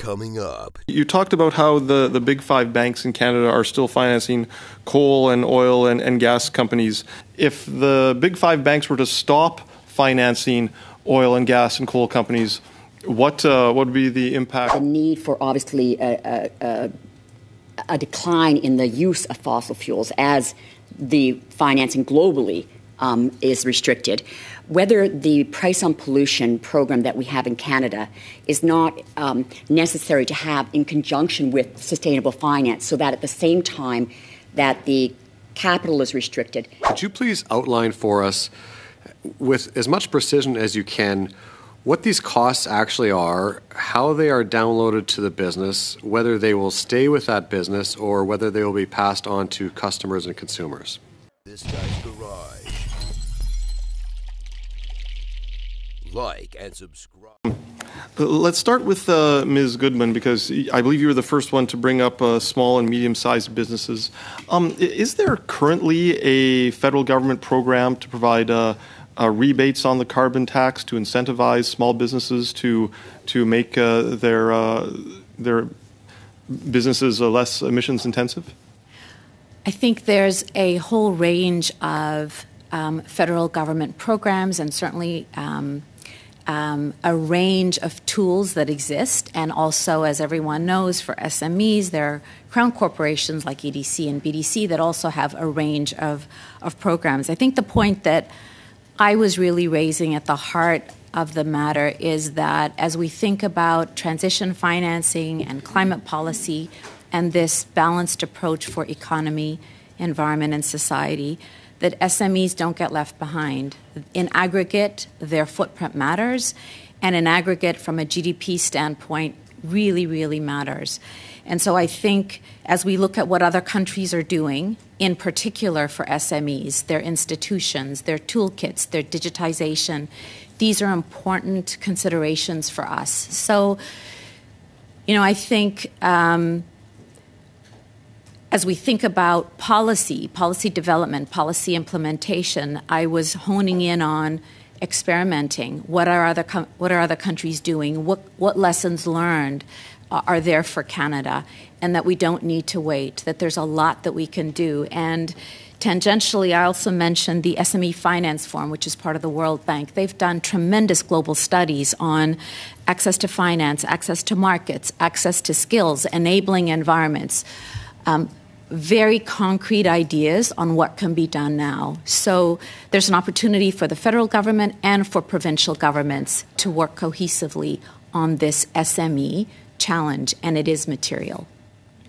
coming up. You talked about how the big five banks in Canada are still financing coal and oil and gas companies. If the big five banks were to stop financing oil and gas and coal companies, what would be the impact? The need for obviously a decline in the use of fossil fuels as the financing globally is restricted. Whether the price on pollution program that we have in Canada is not necessary to have in conjunction with sustainable finance, so that at the same time that the capital is restricted. Could you please outline for us, with as much precision as you can, what these costs actually are, how they are downloaded to the business, whether they will stay with that business, or whether they will be passed on to customers and consumers? This Guy's Garage. Like and subscribe. Let's start with Ms. Goodman, because I believe you were the first one to bring up small and medium-sized businesses. Is there currently a federal government program to provide rebates on the carbon tax to incentivize small businesses to make their businesses less emissions intensive? I think there's a whole range of federal government programs and certainly a range of tools that exist. And also, as everyone knows, for SMEs, there are crown corporations like EDC and BDC that also have a range of programs. I think the point that I was really raising at the heart of the matter is that as we think about transition financing and climate policy and this balanced approach for economy, environment, and society, that SMEs don't get left behind. In aggregate, their footprint matters, and in aggregate, from a GDP standpoint, really, really matters. And so I think as we look at what other countries are doing, in particular for SMEs, their institutions, their toolkits, their digitization, these are important considerations for us. So, I think as we think about policy development, policy implementation, I was honing in on experimenting. What are other countries doing? What lessons learned are there for Canada? And that we don't need to wait, that there's a lot that we can do. And tangentially, I also mentioned the SME Finance Forum, which is part of the World Bank. They've done tremendous global studies on access to finance, access to markets, access to skills, enabling environments. Very concrete ideas on what can be done now. So there's an opportunity for the federal government and for provincial governments to work cohesively on this SME challenge, and it is material.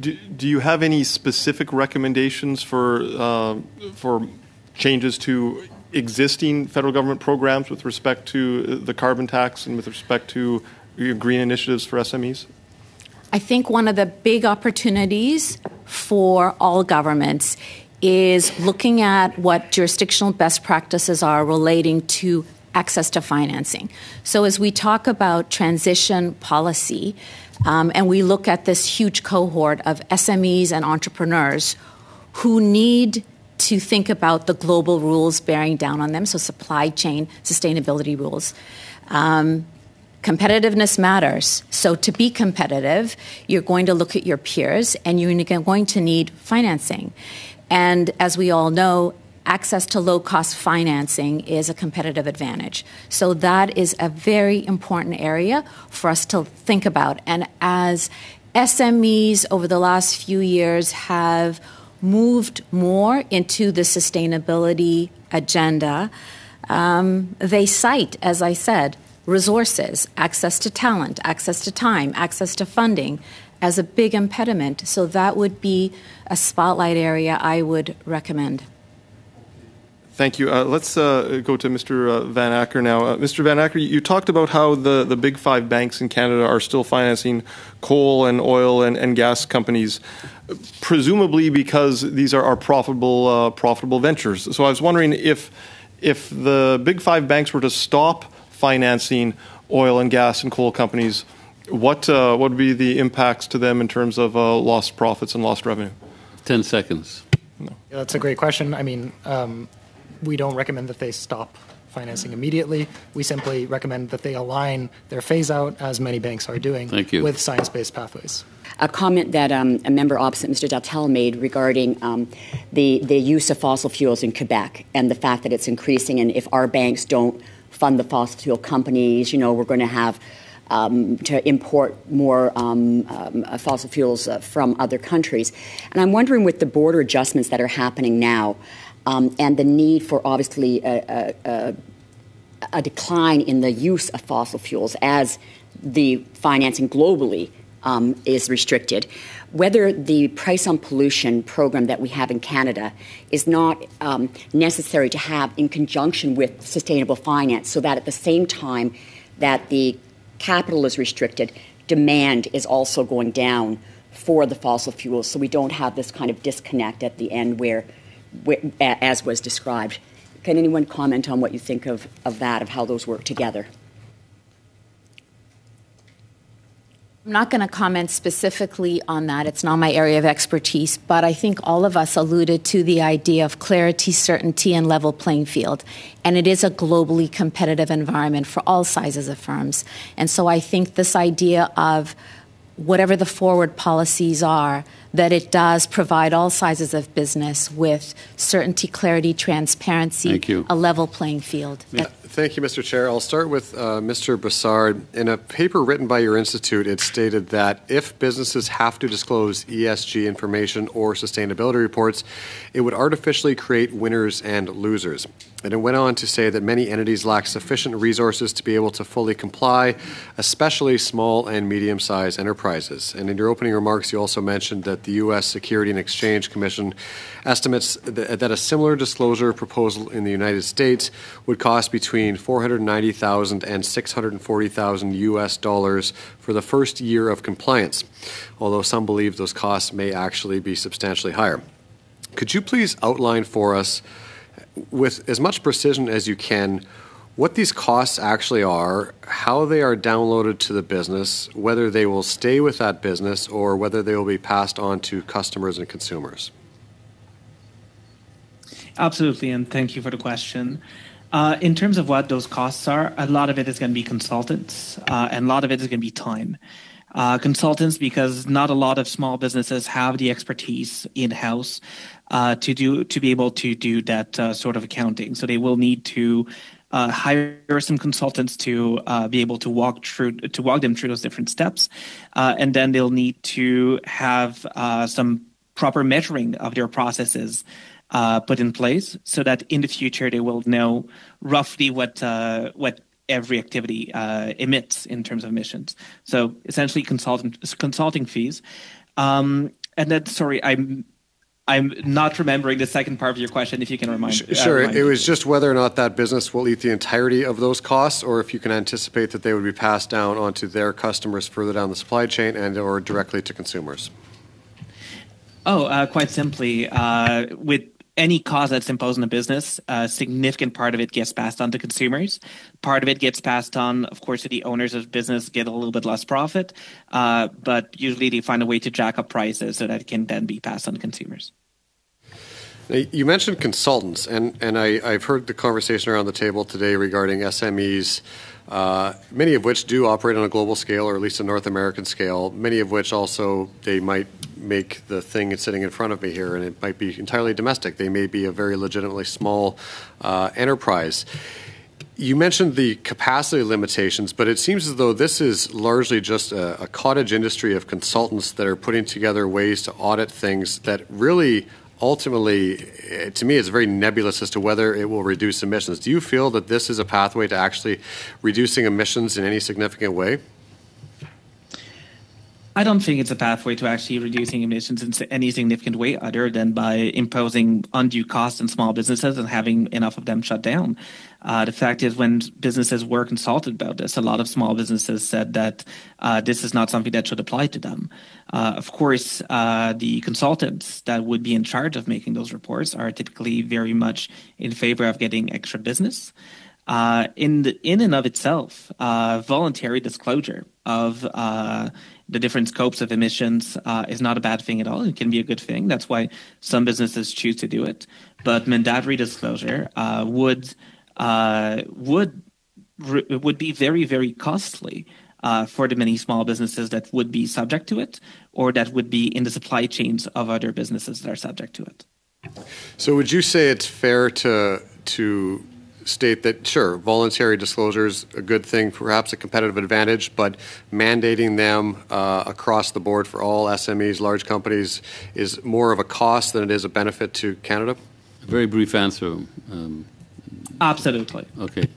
Do you have any specific recommendations for changes to existing federal government programs with respect to the carbon tax and with respect to green initiatives for SMEs? I think one of the big opportunities for all governments is looking at what jurisdictional best practices are relating to access to financing. So as we talk about transition policy, and we look at this huge cohort of SMEs and entrepreneurs who need to think about the global rules bearing down on them, so supply chain sustainability rules. Competitiveness matters. So to be competitive, you're going to look at your peers and you're going to need financing. And as we all know, access to low-cost financing is a competitive advantage. So that is a very important area for us to think about. And as SMEs over the last few years have moved more into the sustainability agenda, they cite, as I said, resources, access to talent, access to time, access to funding as a big impediment. So that would be a spotlight area I would recommend. Thank you. Let's go to Mr. Van Acker now. Mr. Van Acker, you talked about how the big five banks in Canada are still financing coal and oil and gas companies, presumably because these are profitable ventures. So I was wondering if the big five banks were to stop financing oil and gas and coal companies, what would be the impacts to them in terms of lost profits and lost revenue? 10 seconds. No. Yeah, that's a great question. I mean, we don't recommend that they stop financing immediately. We simply recommend that they align their phase-out, as many banks are doing, with science-based pathways. A comment that a member opposite Mr. Daltel made regarding the use of fossil fuels in Quebec and the fact that it's increasing, and if our banks don't fund the fossil fuel companies, we're going to have to import more fossil fuels from other countries. And I'm wondering, with the border adjustments that are happening now and the need for obviously a decline in the use of fossil fuels as the financing globally is restricted, whether the price on pollution program that we have in Canada is not necessary to have in conjunction with sustainable finance, so that at the same time that the capital is restricted, demand is also going down for the fossil fuels, so we don't have this kind of disconnect at the end where as was described. Can anyone comment on what you think of that, of how those work together? I'm not going to comment specifically on that. It's not my area of expertise, but I think all of us alluded to the idea of clarity, certainty, and level playing field. And it is a globally competitive environment for all sizes of firms. And so I think this idea of whatever the forward policies are, that it does provide all sizes of business with certainty, clarity, transparency, a level playing field. Thank you, Mr. Chair. I'll start with Mr. Brassard. In a paper written by your institute, it stated that if businesses have to disclose ESG information or sustainability reports, it would artificially create winners and losers. And it went on to say that many entities lack sufficient resources to be able to fully comply, especially small and medium-sized enterprises. And in your opening remarks, you also mentioned that the U.S. Security and Exchange Commission estimates that a similar disclosure proposal in the United States would cost between $490,000 and $640,000 US dollars for the first year of compliance, although some believe those costs may actually be substantially higher. Could you please outline for us, with as much precision as you can, what these costs actually are, how they are downloaded to the business, whether they will stay with that business, or whether they will be passed on to customers and consumers? Absolutely, and thank you for the question. In terms of what those costs are, a lot of it is going to be consultants, and a lot of it is going to be time. Consultants, because not a lot of small businesses have the expertise in-house to be able to do that sort of accounting. So they will need to hire some consultants to be able to walk them through those different steps, and then they'll need to have some proper measuring of their processes put in place, so that in the future they will know roughly what every activity emits in terms of emissions. So essentially consulting fees. And then, sorry, I'm not remembering the second part of your question, if you can remind me. Sure. It was just whether or not that business will eat the entirety of those costs, or if you can anticipate that they would be passed down onto their customers further down the supply chain and or directly to consumers. Quite simply, with any cost that's imposed on a business, a significant part of it gets passed on to consumers. Part of it gets passed on, of course, to the owners of the business, get a little bit less profit, but usually they find a way to jack up prices so that it can then be passed on to consumers. Now, you mentioned consultants, and I've heard the conversation around the table today regarding SMEs, many of which do operate on a global scale, or at least a North American scale, many of which also they might make the thing sitting in front of me here, and it might be entirely domestic. They may be a very legitimately small enterprise. You mentioned the capacity limitations, but it seems as though this is largely just a cottage industry of consultants that are putting together ways to audit things that really ultimately, to me, it's very nebulous as to whether it will reduce emissions. Do you feel that this is a pathway to actually reducing emissions in any significant way? I don't think it's a pathway to actually reducing emissions in any significant way, other than by imposing undue costs on small businesses and having enough of them shut down. The fact is, when businesses were consulted about this, a lot of small businesses said that this is not something that should apply to them. Of course, the consultants that would be in charge of making those reports are typically very much in favor of getting extra business. In and of itself, voluntary disclosure of the different scopes of emissions is not a bad thing at all. It can be a good thing. That's why some businesses choose to do it. But mandatory disclosure would would be very, very costly for the many small businesses that would be subject to it, or that would be in the supply chains of other businesses that are subject to it. So would you say it's fair to state that, sure, voluntary disclosure is a good thing, perhaps a competitive advantage, but mandating them across the board for all SMEs, large companies, is more of a cost than it is a benefit to Canada? A very brief answer. Absolutely. Okay.